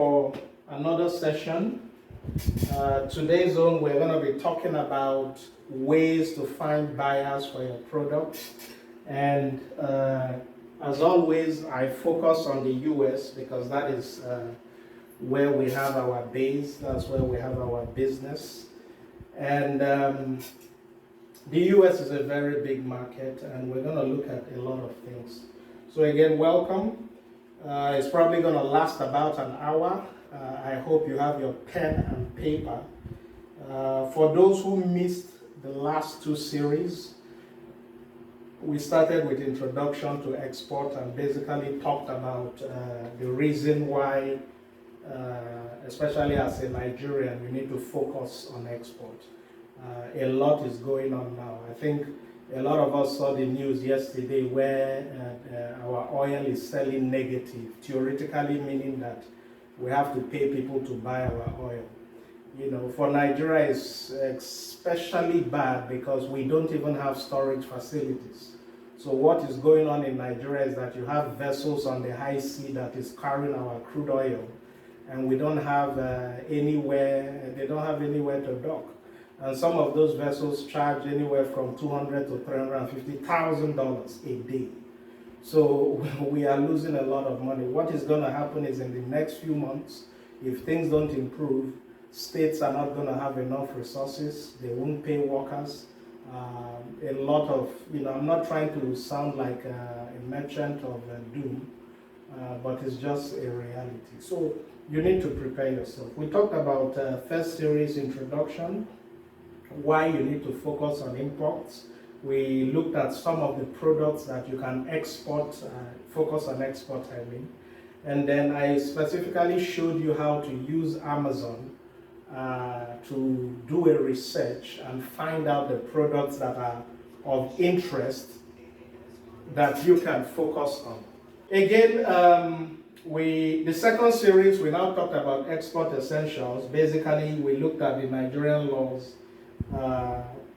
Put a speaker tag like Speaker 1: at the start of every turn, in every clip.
Speaker 1: For another session. Today's on we're going to be talking about ways to find buyers for your product. And as always, I focus on the US because that is where we have our base, that's where we have our business. And the US is a very big market, and we're going to look at a lot of things. So again, welcome. It's probably going to last about an hour. I hope you have your pen and paper. For those who missed the last two series, we started with introduction to export and basically talked about the reason why, especially as a Nigerian, you need to focus on export. A lot is going on now. I think a lot of us saw the news yesterday where our oil is selling negative, theoretically meaning that we have to pay people to buy our oil. You know, for Nigeria it's especially bad because we don't even have storage facilities. So what is going on in Nigeria is that you have vessels on the high sea that is carrying our crude oil, and we don't have they don't have anywhere to dock. And some of those vessels charge anywhere from $200,000 to $350,000 a day. So we are losing a lot of money. What is going to happen is in the next few months, if things don't improve, states are not going to have enough resources. They won't pay workers. A lot of, I'm not trying to sound like a merchant of doom, but it's just a reality. So you need to prepare yourself. We talked about first series introduction, why you need to focus on imports. We looked at some of the products that you can export, focus on export, I mean. And then I specifically showed you how to use Amazon to do a research and find out the products that are of interest that you can focus on. Again, the second series, we now talked about export essentials. Basically, we looked at the Nigerian laws,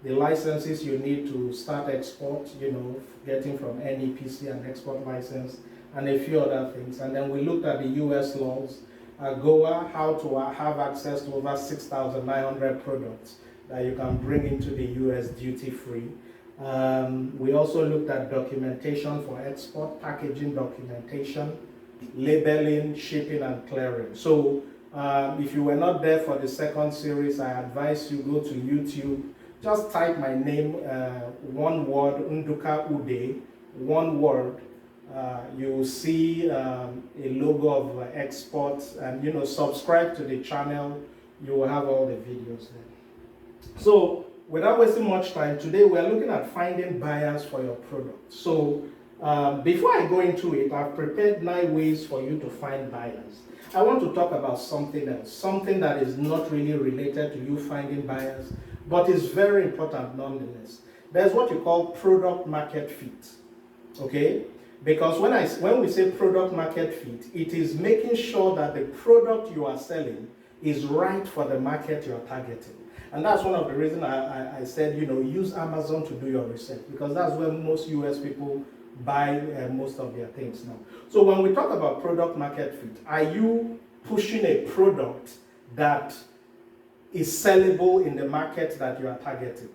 Speaker 1: the licenses you need to start export, getting from NEPC and export license, and a few other things. And then we looked at the US laws, AGOA, how to have access to over 6,900 products that you can bring into the US duty-free. We also looked at documentation for export, packaging documentation, labeling, shipping, and clearing. So if you were not there for the second series, I advise you go to YouTube, just type my name, one word, Nduka Ude, one word. You will see a logo of export, and subscribe to the channel. You will have all the videos there. So without wasting much time, today we are looking at finding buyers for your product. So before I go into it, I've prepared 9 ways for you to find buyers. I want to talk about something else, something that is not really related to you finding buyers, but is very important nonetheless. There's what you call product market fit, okay? Because when we say product market fit, it is making sure that the product you are selling is right for the market you are targeting. And that's one of the reasons I said, use Amazon to do your research, because that's where most US people buy most of their things now. So when we talk about product market fit, are you pushing a product that is sellable in the market that you are targeting?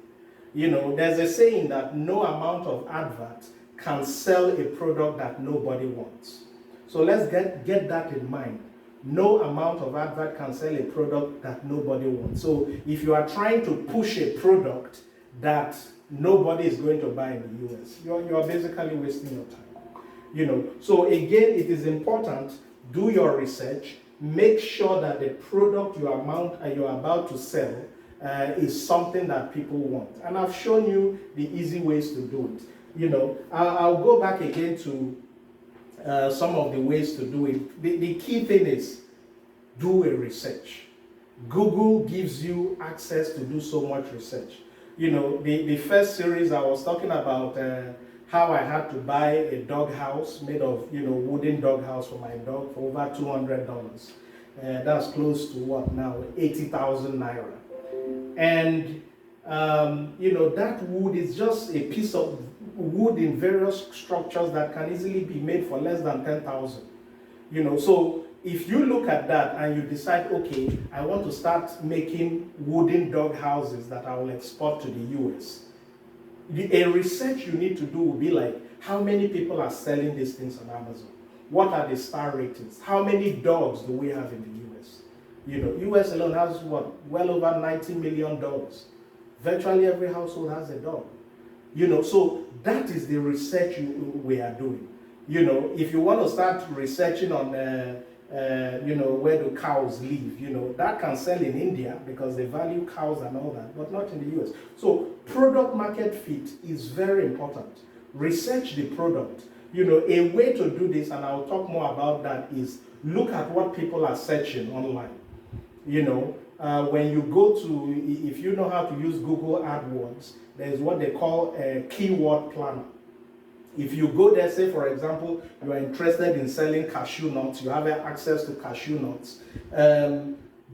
Speaker 1: There's a saying that no amount of advert can sell a product that nobody wants. So let's get that in mind. No amount of advert can sell a product that nobody wants. So if you are trying to push a product that nobody is going to buy in the US, you're basically wasting your time. So again, it is important, do your research, make sure that the product you are about to sell is something that people want. And I've shown you the easy ways to do it. I'll go back again to some of the ways to do it. The key thing is do a research. Google gives you access to do so much research. The first series I was talking about how I had to buy a dog house made of wooden dog house for my dog for over $200. That's close to what now, 80,000 naira. And that wood is just a piece of wood in various structures that can easily be made for less than 10,000. So if you look at that and you decide, okay, I want to start making wooden dog houses that I will export to the US, a research you need to do will be like, how many people are selling these things on Amazon? What are the star ratings? How many dogs do we have in the US? You know, US alone has what? Well over 90 million dogs. Virtually every household has a dog. You know, so that is the research we are doing. You know, if you want to start researching on, you know, where do cows live, you know, that can sell in India because they value cows and all that, but not in the US. So product market fit is very important. Research the product. You know, a way to do this, and I'll talk more about that, is look at what people are searching online. You know, when you go to, if you know how to use Google AdWords, there's what they call a keyword planner. If you go there, say for example, you are interested in selling cashew nuts, you have access to cashew nuts,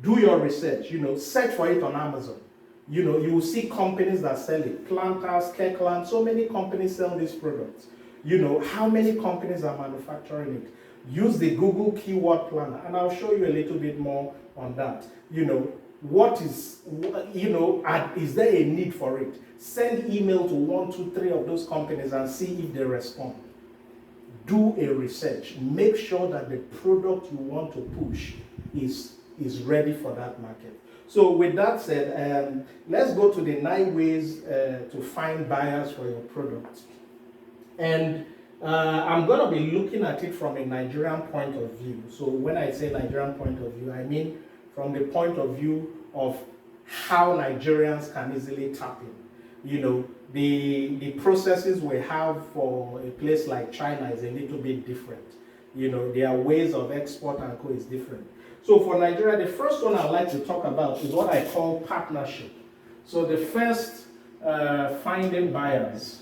Speaker 1: do your research, you know, search for it on Amazon. You know, you will see companies that sell it, Planters, Kirkland, so many companies sell these products. You know, how many companies are manufacturing it? Use the Google keyword planner, and I'll show you a little bit more on that. You know, what is, you know, is there a need for it? Send email to 1, 2, 3 of those companies and see if they respond. Do a research. Make sure that the product you want to push is ready for that market. So with that said, let's go to the 9 ways to find buyers for your product. And I'm going to be looking at it from a Nigerian point of view. So when I say Nigerian point of view, I mean from the point of view of how Nigerians can easily tap in. You know, the processes we have for a place like China is a little bit different. You know, their ways of export and co is different. So for Nigeria, the first one I'd like to talk about is what I call partnership. So the first, finding buyers.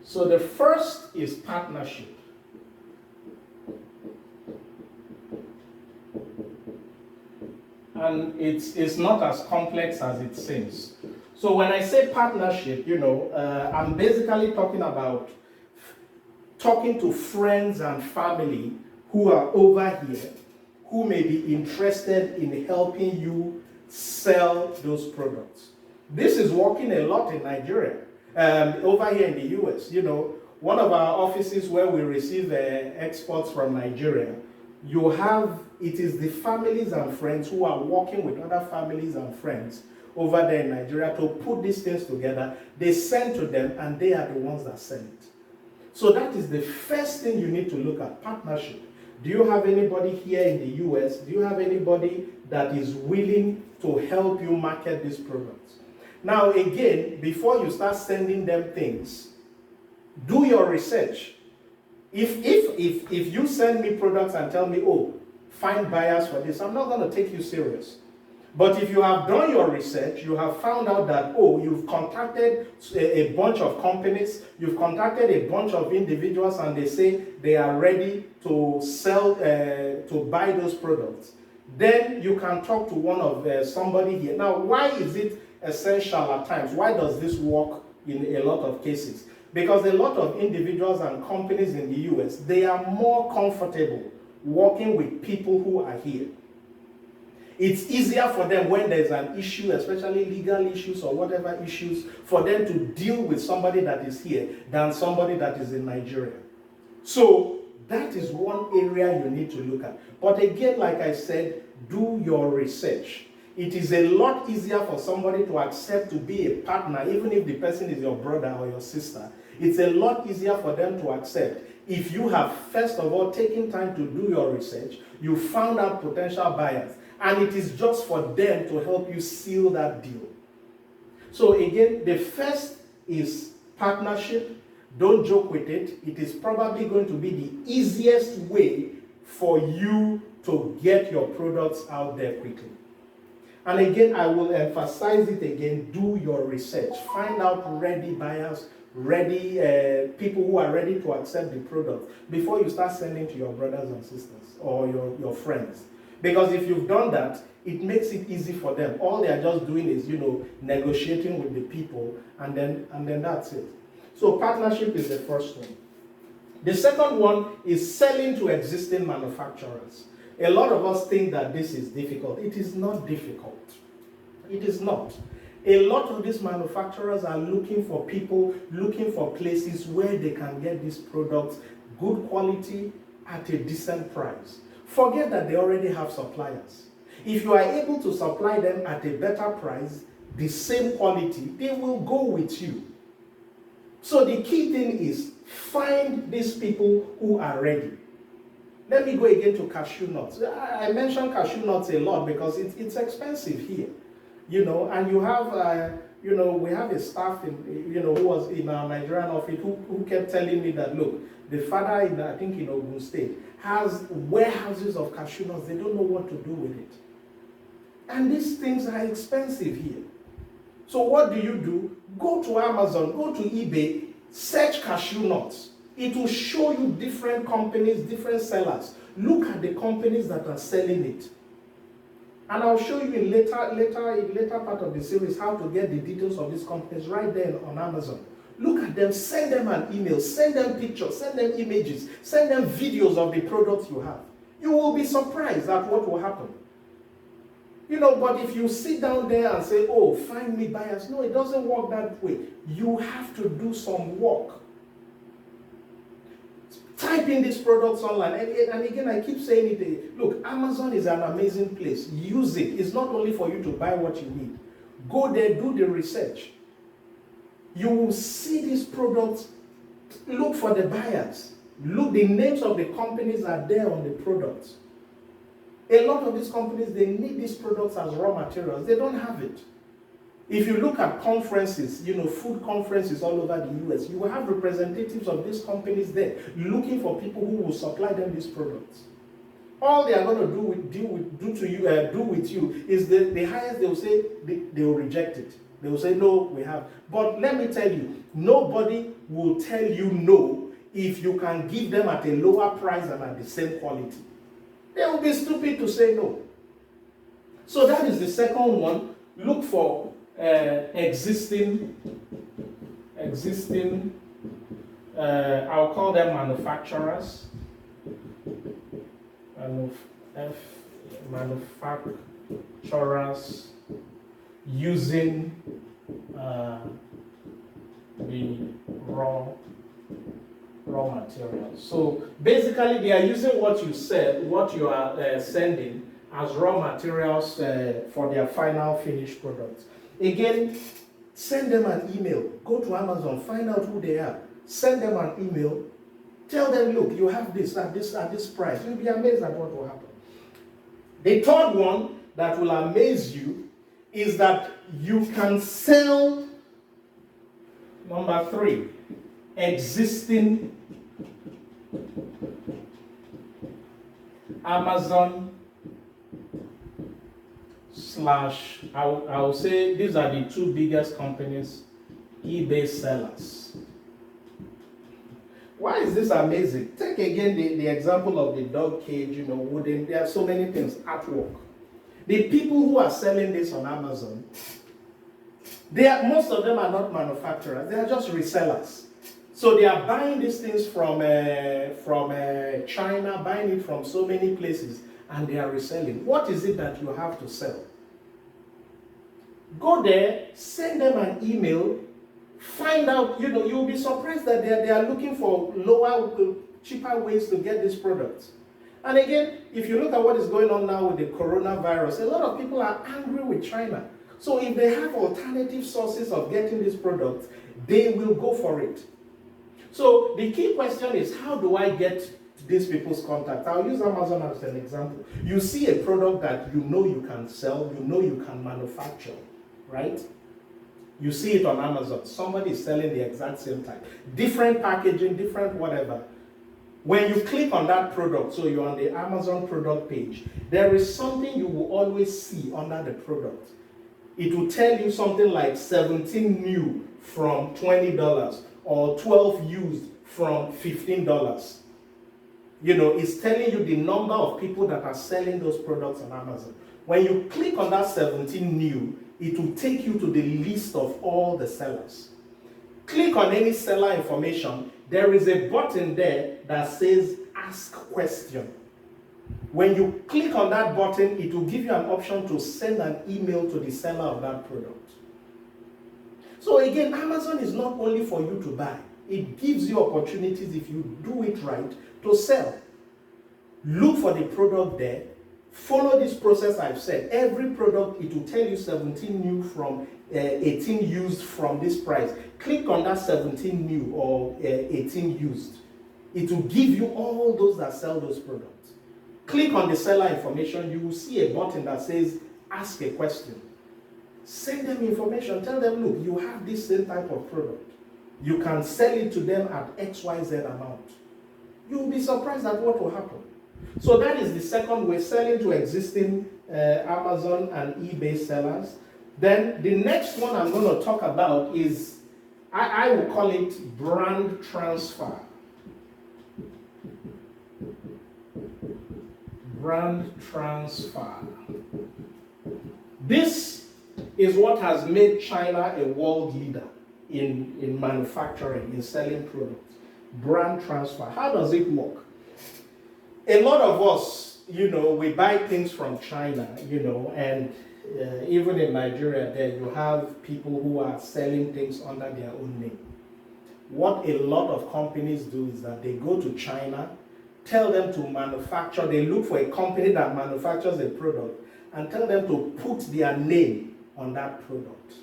Speaker 1: So the first is partnership. And it's not as complex as it seems. So when I say partnership, you know, I'm basically talking about talking to friends and family who are over here, who may be interested in helping you sell those products. This is working a lot in Nigeria. Over here in the US, you know, one of our offices where we receive exports from Nigeria, you have, it is the families and friends who are working with other families and friends over there in Nigeria to put these things together. They send to them and they are the ones that sell it. So that is the first thing you need to look at, partnership. Do you have anybody here in the US? Do you have anybody that is willing to help you market these products? Now again, before you start sending them things, do your research. If you send me products and tell me, oh, find buyers for this, I'm not going to take you serious. But if you have done your research, you have found out that, oh, you've contacted a bunch of companies, you've contacted a bunch of individuals, and they say they are ready to sell, to buy those products, then you can talk to one of somebody here. Now, why is it essential at times? Why does this work in a lot of cases? Because a lot of individuals and companies in the US, they are more comfortable working with people who are here. It's easier for them when there's an issue, especially legal issues or whatever issues, for them to deal with somebody that is here than somebody that is in Nigeria. So that is one area you need to look at. But again, like I said, do your research. It is a lot easier for somebody to accept to be a partner, even if the person is your brother or your sister. It's a lot easier for them to accept if you have, first of all, taken time to do your research, you found out potential buyers, and it is just for them to help you seal that deal. So again, the first is partnership. Don't joke with it. It is probably going to be the easiest way for you to get your products out there quickly. And again, I will emphasize it again, do your research. Find out ready buyers, ready people who are ready to accept the product before you start sending to your brothers and sisters or your friends. Because if you've done that, it makes it easy for them. All they are just doing is, negotiating with the people, and then that's it. So partnership is the first one. The second one is selling to existing manufacturers. A lot of us think that this is difficult. It is not difficult. It is not. A lot of these manufacturers are looking for people, looking for places where they can get these products, good quality, at a decent price. Forget that they already have suppliers. If you are able to supply them at a better price, the same quality, they will go with you. So the key thing is find these people who are ready. Let me go again to cashew nuts. I mentioned cashew nuts a lot because it's expensive here. And you have, we have a staff, who was in our Nigerian office who kept telling me that, look, the father, I think in Ogun State, has warehouses of cashew nuts. They don't know what to do with it. And these things are expensive here. So what do? Go to Amazon, go to eBay, search cashew nuts. It will show you different companies, different sellers. Look at the companies that are selling it. And I'll show you in later part of the series how to get the details of these companies right there on Amazon. Look at them, send them an email, send them pictures, send them images, send them videos of the products you have. You will be surprised at what will happen. But if you sit down there and say, oh, find me buyers, no, it doesn't work that way. You have to do some work. Type in these products online. And again, I keep saying it. Look, Amazon is an amazing place. Use it. It's not only for you to buy what you need. Go there, do the research. You will see these products. Look for the buyers. Look, the names of the companies are there on the products. A lot of these companies, they need these products as raw materials. They don't have it. If you look at conferences, food conferences all over the US, you will have representatives of these companies there looking for people who will supply them these products. All they are going to do with you is the highest they will say, they will reject it. They will say, no, we have. But let me tell you, nobody will tell you no if you can give them at a lower price and at the same quality. They will be stupid to say no. So that is the second one. Look for existing, I'll call them manufacturers. Manufacturers using the raw materials. So basically, they are using what you said, what you are sending as raw materials for their final finished products. Again, send them an email. Go to Amazon, find out who they are. Send them an email. Tell them, look, you have this at this price. You'll be amazed at what will happen. The third one that will amaze you is that you can sell, number 3, existing Amazon / I will say these are the 2 biggest companies, eBay sellers. Why is this amazing? Take again the example of the dog cage, wooden. There are so many things, artwork. The people who are selling this on Amazon, most of them are not manufacturers. They are just resellers. So they are buying these things from China, buying it from so many places, and they are reselling. What is it that you have to sell? Go there, send them an email, find out, you'll be surprised that they are looking for lower, cheaper ways to get these products. And again, if you look at what is going on now with the coronavirus, a lot of people are angry with China. So if they have alternative sources of getting these products, they will go for it. So the key question is, how do I get these people's contact? I'll use Amazon as an example. You see a product that you can sell, you can manufacture, right? You see it on Amazon. Somebody is selling the exact same type. Different packaging, different whatever. When you click on that product, so you're on the Amazon product page, there is something you will always see under the product. It will tell you something like 17 new from $20 or 12 used from $15. It's telling you the number of people that are selling those products on Amazon. When you click on that 17 new, it will take you to the list of all the sellers. click on any seller information, there is a button there that says ask question. When you click on that button, it will give you an option to send an email to the seller of that product. So again, Amazon is not only for you to buy. It gives you opportunities, if you do it right, to sell. Look for the product there. Follow this process I've said. Every product, it will tell you 17 new from 18 used from this price. Click on that 17 new or 18 used. It will give you all those that sell those products. Click on the seller information. You will see a button that says ask a question. Send them information. Tell them, look, you have this same type of product. You can sell it to them at XYZ amount. You will be surprised at what will happen. So that is the second way, selling to existing Amazon and eBay sellers. Then the next one I'm going to talk about is, I will call it brand transfer. Brand transfer. This is what has made China a world leader in manufacturing, in selling products. Brand transfer. How does it work? A lot of us, we buy things from China, and even in Nigeria there you have people who are selling things under their own name. What a lot of companies do is that they go to China, tell them to manufacture, they look for a company that manufactures a product and tell them to put their name on that product.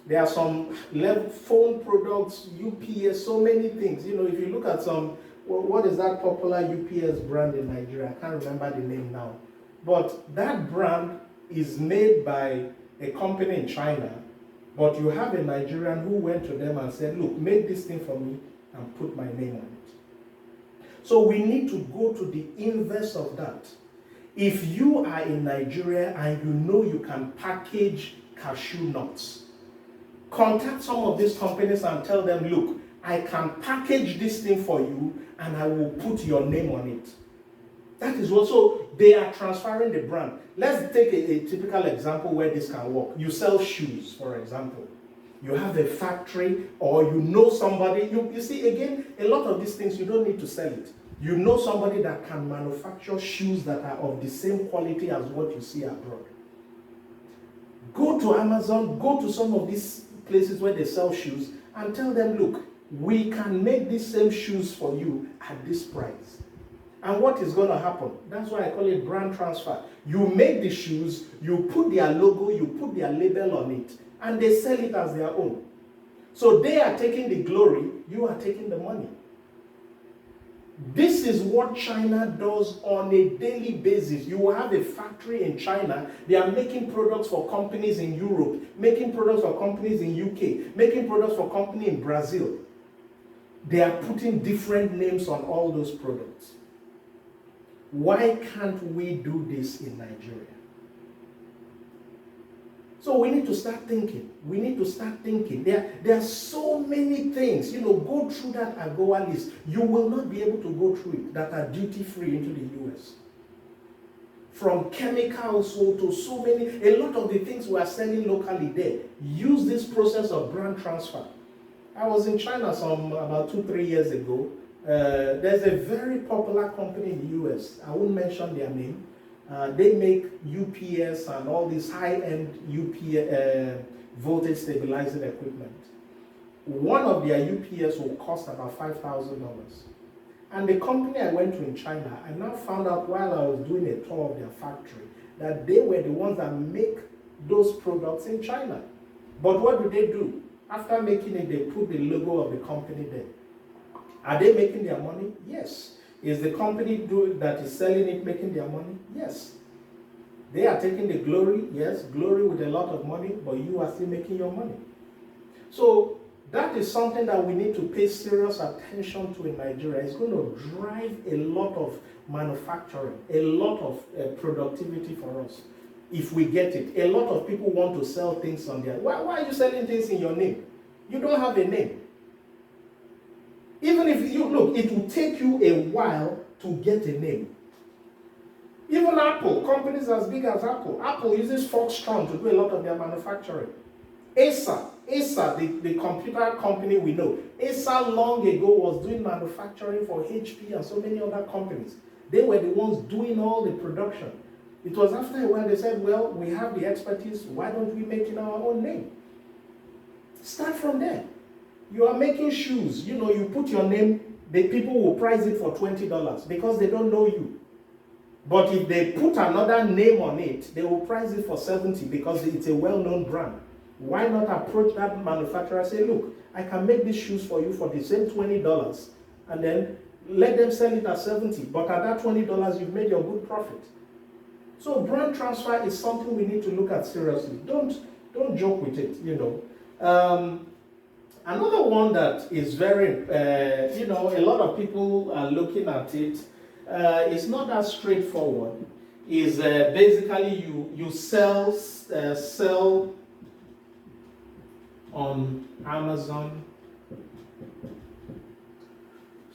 Speaker 1: There are some phone products, UPS, so many things. If you look at some, what is that popular UPS brand in Nigeria? I can't remember the name now. But that brand is made by a company in China, but you have a Nigerian who went to them and said, look, make this thing for me and put my name on it. So we need to go to the inverse of that. If you are in Nigeria and you can package cashew nuts, contact some of these companies and tell them, look, I can package this thing for you and I will put your name on it. That is also, they are transferring the brand. Let's take a typical example where this can work. You sell shoes, for example. You have a factory or somebody. You see, again, a lot of these things, you don't need to sell it. You know somebody that can manufacture shoes that are of the same quality as what you see abroad. Go to Amazon, go to some of these places where they sell shoes and tell them, look, we can make these same shoes for you at this price. And what is going to happen? That's why I call it brand transfer. You make the shoes, you put their logo, you put their label on it, and they sell it as their own. So they are taking the glory, you are taking the money. This is what China does on a daily basis. You will have a factory in China. They are making products for companies in Europe, making products for companies in UK, making products for companies in Brazil. They are putting different names on all those products. Why can't we do this in Nigeria? So we need to start thinking. We need to start thinking. There are so many things. Go through that AGOA list. You will not be able to go through it that are duty-free into the US. From chemicals to so many, a lot of the things we are selling locally there. Use this process of brand transfer. I was in China about 2-3 years ago. There's a very popular company in the US. I won't mention their name. They make UPS and all these high-end UPS voltage stabilizing equipment. One of their UPS will cost about $5,000. And the company I went to in China, I now found out while I was doing a tour of their factory that they were the ones that make those products in China. But what do? After making it, they put the logo of the company there. Are they making their money? Yes. Is the company that is selling it making their money? Yes. They are taking the glory, yes, glory with a lot of money, but you are still making your money. So that is something that we need to pay serious attention to in Nigeria. It's going to drive a lot of manufacturing, a lot of productivity for us. If we get it, a lot of people want to sell things on there. Why are you selling things in your name? You don't have a name. Even if you look, it will take you a while to get a name. Even Apple, companies as big as Apple uses Foxconn to do a lot of their manufacturing. Acer, Acer, the computer company we know, Acer long ago was doing manufacturing for HP and so many other companies. They were the ones doing all the production. It was after a while they said, well, we have the expertise, why don't we make it our own name? Start from there. You are making shoes, you put your name, the people will price it for $20 because they don't know you. But if they put another name on it, they will price it for $70 because it's a well-known brand. Why not approach that manufacturer and say, look, I can make these shoes for you for the same $20 and then let them sell it at $70, but at that $20, you've made your good profit. So brand transfer is something we need to look at seriously. Don't joke with it, Another one that is very, a lot of people are looking at it. It's not that straightforward. Is basically you sell on Amazon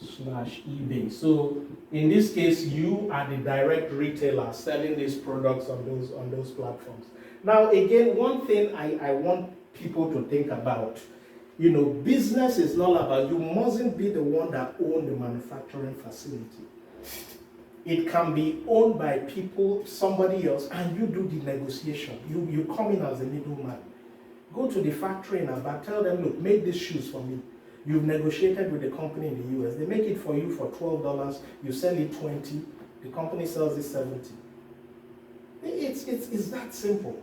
Speaker 1: /eBay. So in this case, you are the direct retailer selling these products on those platforms. Now again, one thing I want people to think about, business is not about, you mustn't be the one that owns the manufacturing facility. It can be owned by people, somebody else, and you do the negotiation. You come in as a middleman. Go to the factory in Aba, tell them, look, make these shoes for me. You've negotiated with the company in the US. They make it for you for $12. You sell it $20. The company sells it $70. It's that simple.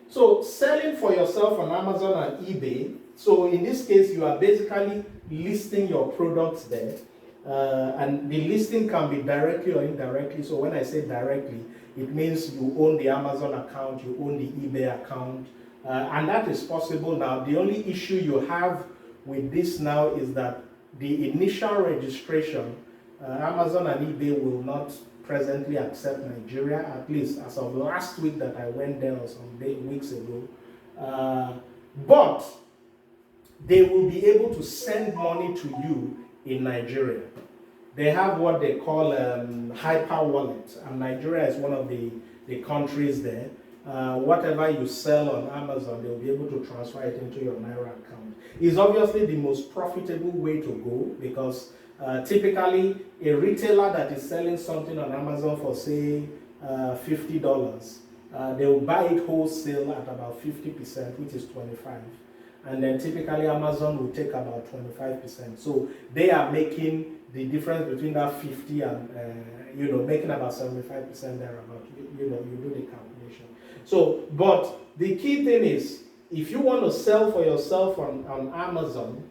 Speaker 1: So selling for yourself on Amazon and eBay. So in this case, you are basically listing your products there. And the listing can be directly or indirectly. So when I say directly, it means you own the Amazon account, you own the eBay account. And that is possible now. The only issue you have with this now is that the initial registration, Amazon and eBay will not presently accept Nigeria, at least as of last week that I went there or some weeks ago. But they will be able to send money to you in Nigeria. They have what they call Hyper Wallet, and Nigeria is one of the countries there. Whatever you sell on Amazon, they'll be able to transfer it into your Naira account. It's obviously the most profitable way to go because typically a retailer that is selling something on Amazon for say $50, they'll buy it wholesale at about 50%, which is 25%. And then typically Amazon will take about 25%. So they are making the difference between that 50 and making about 75% thereabout. You do the calculation. So, but the key thing is, if you want to sell for yourself on Amazon,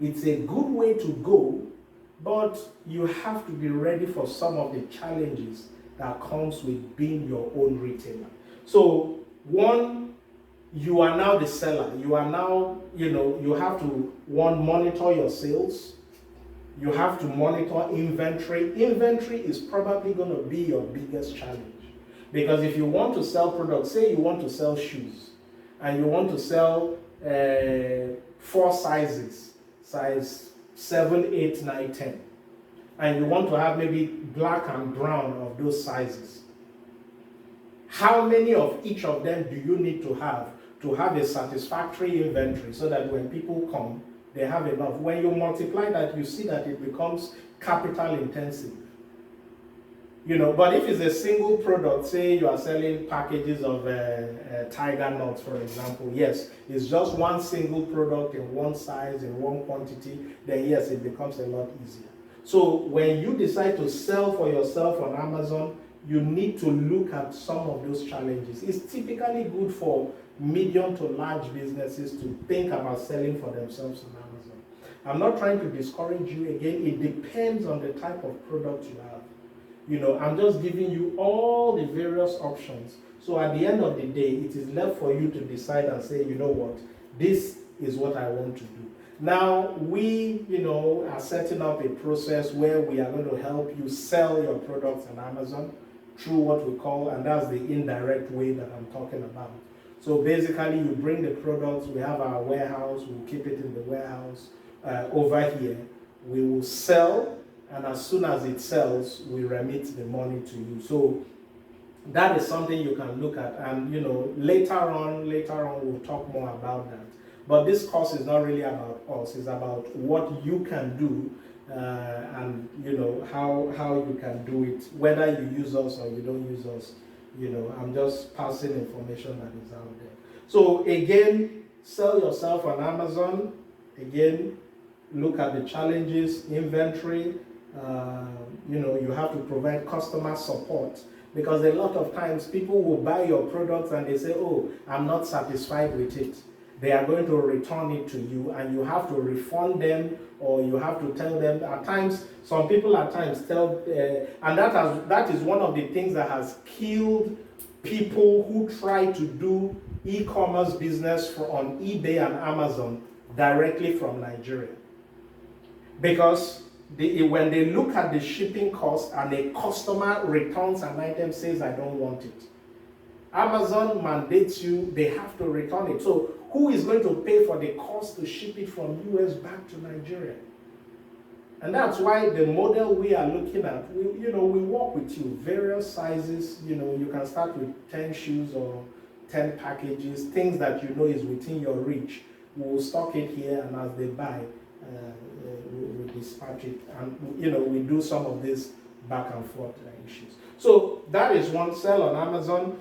Speaker 1: it's a good way to go, but you have to be ready for some of the challenges that comes with being your own retailer. So, one, you are now the seller. You are now, you have to, monitor your sales. You have to monitor inventory. Inventory is probably going to be your biggest challenge. Because if you want to sell products, say you want to sell shoes, and you want to sell 4 sizes, size 7, 8, 9, 10, and you want to have maybe black and brown of those sizes, how many of each of them do you need to have a satisfactory inventory so that when people come, they have enough? When you multiply that, you see that it becomes capital intensive. But if it's a single product, say you are selling packages of tiger nuts, for example, yes, it's just one single product in one size, in one quantity, then yes, it becomes a lot easier. So when you decide to sell for yourself on Amazon, you need to look at some of those challenges. It's typically good for medium to large businesses to think about selling for themselves on Amazon. I'm not trying to discourage you. Again, it depends on the type of product you have. I'm just giving you all the various options. So at the end of the day, it is left for you to decide and say, you know what, this is what I want to do. Now, we, are setting up a process where we are going to help you sell your products on Amazon through what we call, and that's the indirect way that I'm talking about. So basically, you bring the products, we have our warehouse, we'll keep it in the warehouse over here. We will sell, and as soon as it sells, we remit the money to you. So that is something you can look at, and later on we'll talk more about that. But this course is not really about us. It's about what you can do, and how you can do it, whether you use us or you don't use us. I'm just passing information that is out there. So again, sell yourself on Amazon. Again, look at the challenges, inventory. You have to provide customer support, because a lot of times people will buy your products and they say, oh, I'm not satisfied with it. They are going to return it to you, and you have to refund them, or you have to tell them. At times, some people at times tell, and that is one of the things that has killed people who try to do e-commerce business on eBay and Amazon directly from Nigeria. Because when they look at the shipping cost and a customer returns an item, says, I don't want it, Amazon mandates you, they have to return it. So who is going to pay for the cost to ship it from US back to Nigeria? And that's why the model we are looking at, we work with you, various sizes. You can start with 10 shoes or 10 packages, things that is within your reach. We'll stock it here, and as they buy, we dispatch it. And, we do some of these back and forth issues. So that is one, sell on Amazon.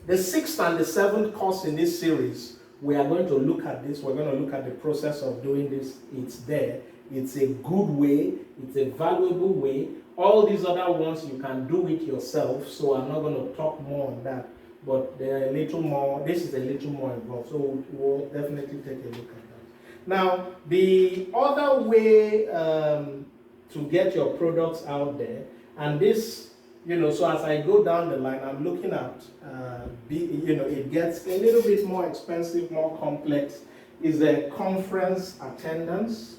Speaker 1: The 6th and the 7th course in this series, we are going to look at this. We're going to look at the process of doing this. It's there. It's a good way. It's a valuable way. All these other ones, you can do it yourself. So I'm not going to talk more on that. But they're a little more, this is a little more involved. So we'll definitely take a look at that. Now, the other way to get your products out there, and this, so as I go down the line, I'm looking at, it gets a little bit more expensive, more complex, is a conference attendance,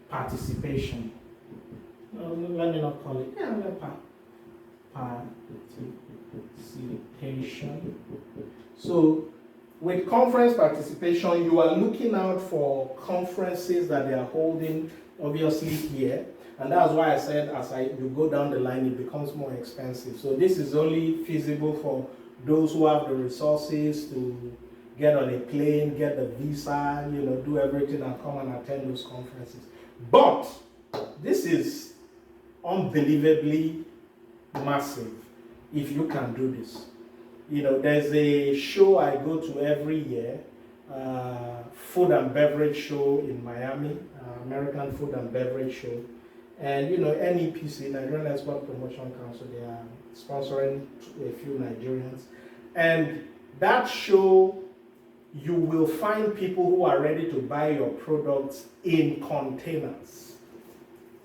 Speaker 1: participation. Let me not call it, participation. So with conference participation, you are looking out for conferences that they are holding, obviously here. And that's why I said you go down the line, it becomes more expensive. So this is only feasible for those who have the resources to get on a plane, get the visa, do everything and come and attend those conferences. But this is unbelievably massive if you can do this. There's a show I go to every year, food and beverage show in Miami, American Food and Beverage Show. And NEPC, Nigerian Export Promotion Council, they are sponsoring a few Nigerians. And that show, you will find people who are ready to buy your products in containers.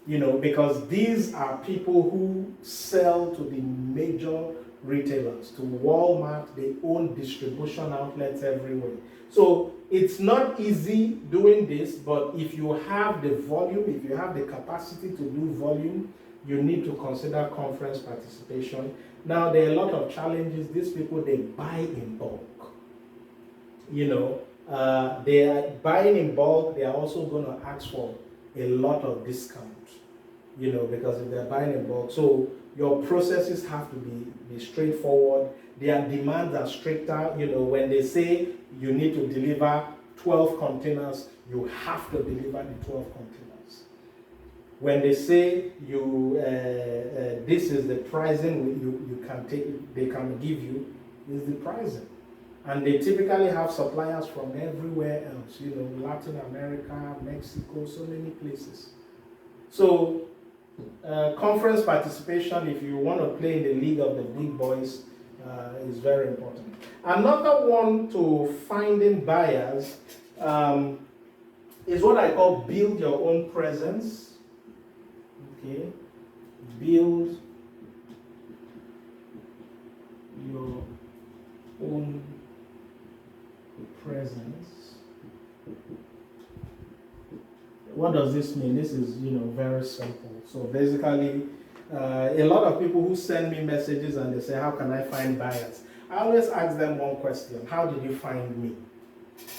Speaker 1: Because these are people who sell to the major retailers, to Walmart. They own distribution outlets everywhere. So it's not easy doing this, but if you have the volume, if you have the capacity to do volume, you need to consider conference participation. Now, there are a lot of challenges. These people, they buy in bulk. They are buying in bulk. They are also going to ask for a lot of discount, because if they're buying in bulk. So your processes have to be straightforward. Their demands are stricter. When they say you need to deliver 12 containers, you have to deliver the 12 containers. When they say this is the pricing you can take, they can give you, is the pricing. And they typically have suppliers from everywhere else, Latin America, Mexico, so many places. So conference participation, if you want to play in the league of the big boys, is very important. Another one to finding buyers is what I call build your own presence. Okay, build your own presence. What does this mean? This is, very simple. So basically, a lot of people who send me messages and they say, how can I find buyers? I always ask them one question. How did you find me?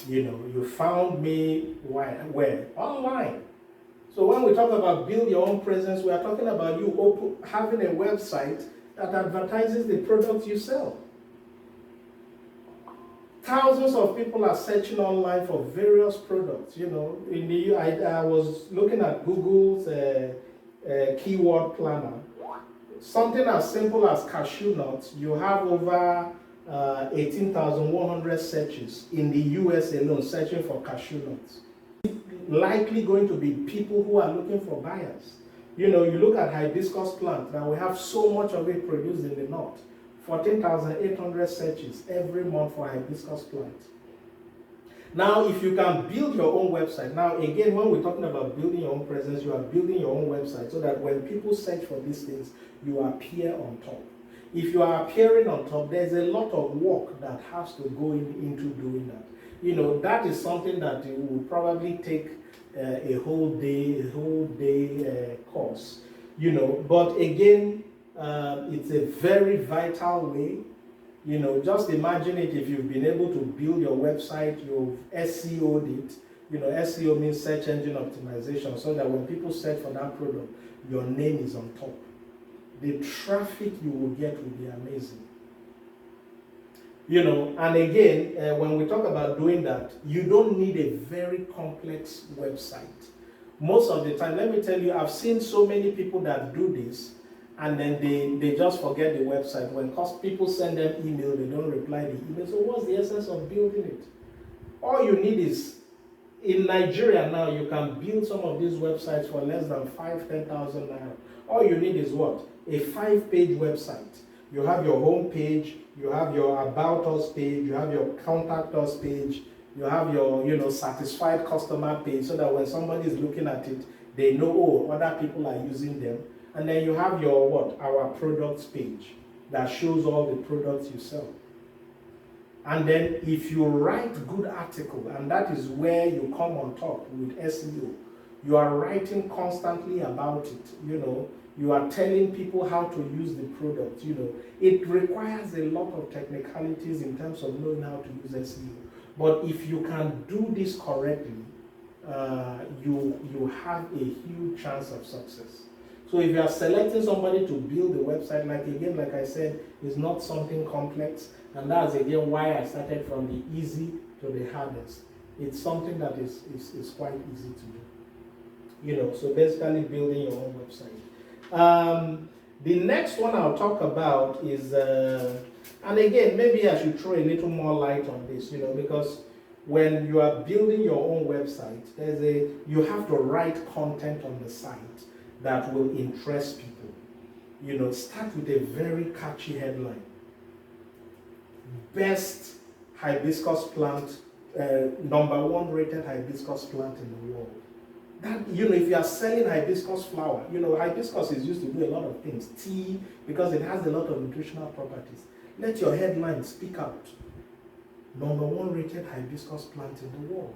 Speaker 1: You found me where? Online. So when we talk about build your own presence, we are talking about you having a website that advertises the products you sell. Thousands of people are searching online for various products. You know, I was looking at Google's keyword planner. Something as simple as cashew nuts, you have over 18,100 searches in the US alone searching for cashew nuts. Likely going to be people who are looking for buyers. You know, you look at hibiscus plant, now we have so much of it produced in the north. 14,800 searches every month for hibiscus plant. Now, if you can build your own website, now again, when we're talking about building your own presence, you are building your own website so that when people search for these things, you appear on top. If you are appearing on top, there's a lot of work that has to go into doing that. You know, that is something that it will probably take a whole day course. You know, but again, it's a very vital way. You know, just imagine it if you've been able to build your website, you've SEO'd it. You know, SEO means search engine optimization, so that when people search for that product, your name is on top. The traffic you will get will be amazing. You know, and again, when we talk about doing that, you don't need a very complex website. Most of the time, let me tell you, I've seen so many people that do this, and then they just forget the website. When people send them email, they don't reply the email. So what's the essence of building it? All you need is, in Nigeria now, you can build some of these websites for less than 5,000, 10,000 naira. All you need is what? A 5-page website. You have your home page, you have your about us page, you have your contact us page, you have your satisfied customer page, so that when somebody is looking at it, they know, oh, other people are using them. And then you have your our products page that shows all the products you sell. And then if you write good article, and that is where you come on top with SEO, you are writing constantly about it. You know, you are telling people how to use the product. You know, it requires a lot of technicalities in terms of knowing how to use SEO. But if you can do this correctly, you have a huge chance of success. So if you are selecting somebody to build a website, like I said, is not something complex, and that's again why I started from the easy to the hardest. It's something that is quite easy to do. You know, so basically building your own website. The next one I'll talk about is, and again, maybe I should throw a little more light on this, you know, because when you are building your own website, you have to write content on the site that will interest people. You know, start with a very catchy headline. Best hibiscus plant, #1 rated hibiscus plant in the world. That, you know, if you are selling hibiscus flower, you know, hibiscus is used to do a lot of things. Tea, because it has a lot of nutritional properties. Let your headline speak out. #1 rated hibiscus plant in the world.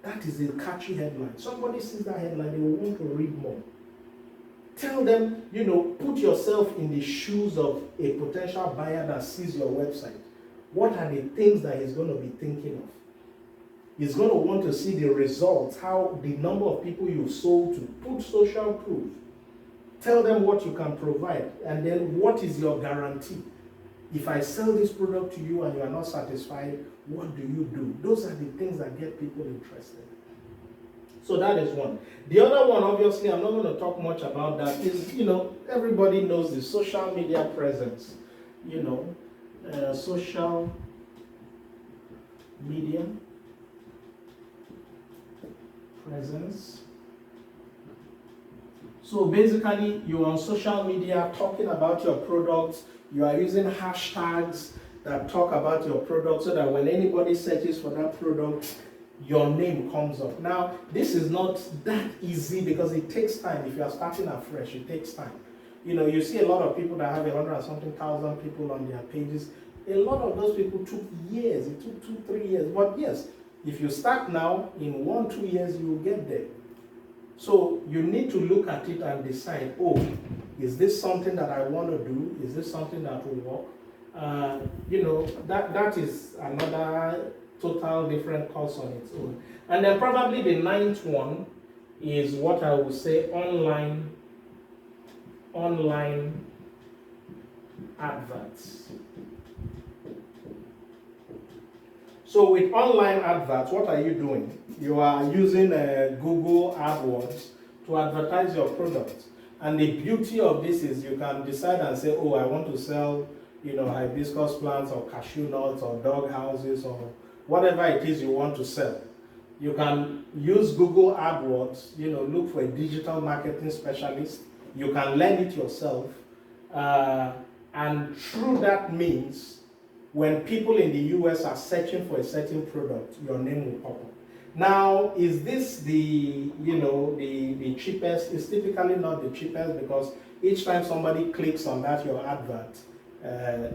Speaker 1: That is a catchy headline. Somebody sees that headline, they will want to read more. Tell them, you know, put yourself in the shoes of a potential buyer that sees your website. What are the things that he's going to be thinking of? He's going to want to see the results, how the number of people you sold to. Put social proof. Tell them what you can provide, and then what is your guarantee? If I sell this product to you and you are not satisfied, what do you do? Those are the things that get people interested. So that is one. The other one, obviously, I'm not going to talk much about that, is, you know, everybody knows the social media presence. You know, social media presence. So basically, you're on social media talking about your products. You are using hashtags that talk about your product, so that when anybody searches for that product, your name comes up. Now, this is not that easy because it takes time. If you are starting afresh, it takes time. You know, you see a lot of people that have 100 and something thousand people on their pages. A lot of those people took years. It took 2-3 years. But yes, if you start now, in 1-2 years, you will get there. So you need to look at it and decide, oh, is this something that I want to do? Is this something that will work? You know, that is another total different course on its own. And then probably the ninth one is what I would say online adverts. So with online adverts, what are you doing? You are using Google AdWords to advertise your product. And the beauty of this is you can decide and say, oh, I want to sell, hibiscus plants or cashew nuts or dog houses or whatever it is you want to sell. You can use Google AdWords, look for a digital marketing specialist. You can learn it yourself. And through that means, when people in the US are searching for a certain product, your name will pop up. Now, is this the cheapest? It's typically not the cheapest, because each time somebody clicks on that, your advert,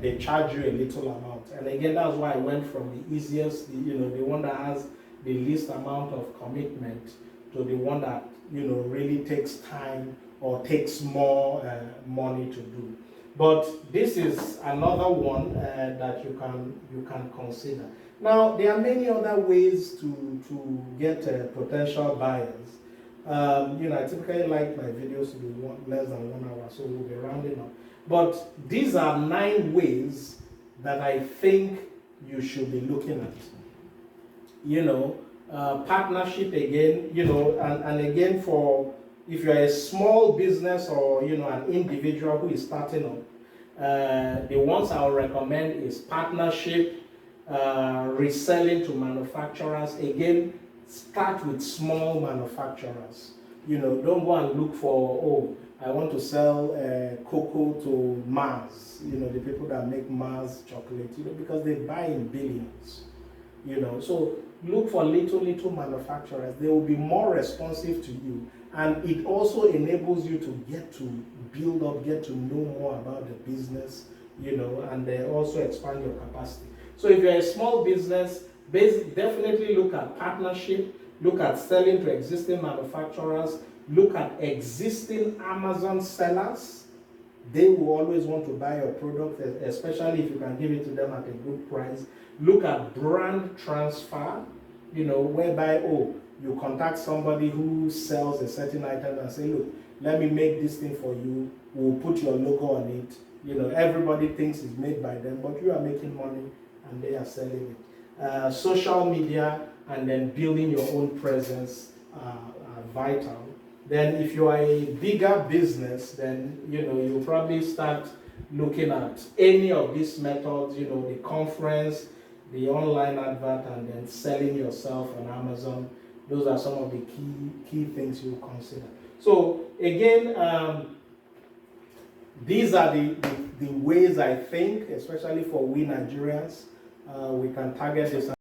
Speaker 1: they charge you a little amount. And again, that's why I went from the easiest, the one that has the least amount of commitment, to the one that, really takes time or takes more money to do. But this is another one that you can consider. Now, there are many other ways to get potential buyers. I typically like my videos to be less than 1 hour, so we'll be rounding up. But these are 9 ways that I think you should be looking at. Partnership again, and again, for if you're a small business or an individual who is starting up, the ones I'll recommend is partnership, reselling to manufacturers. Again, start with small manufacturers. Don't go and look for, oh, I want to sell cocoa to Mars, the people that make Mars chocolate, because they buy in billions, So look for little manufacturers. They will be more responsive to you. And it also enables you to get to build up, get to know more about the business, and they also expand your capacity. So if you're a small business, definitely look at partnership, look at selling to existing manufacturers, look at existing Amazon sellers. They will always want to buy your product, especially if you can give it to them at a good price. Look at brand transfer, whereby, you contact somebody who sells a certain item and say, look, let me make this thing for you. We'll put your logo on it. Everybody thinks it's made by them, but you are making money and they are selling it. Social media and then building your own presence are vital. Then if you are a bigger business, then you'll probably start looking at any of these methods, the conference, the online advert, and then selling yourself on Amazon. Those are some of the key things you consider. So again, these are the ways I think, especially for we Nigerians, we can target this.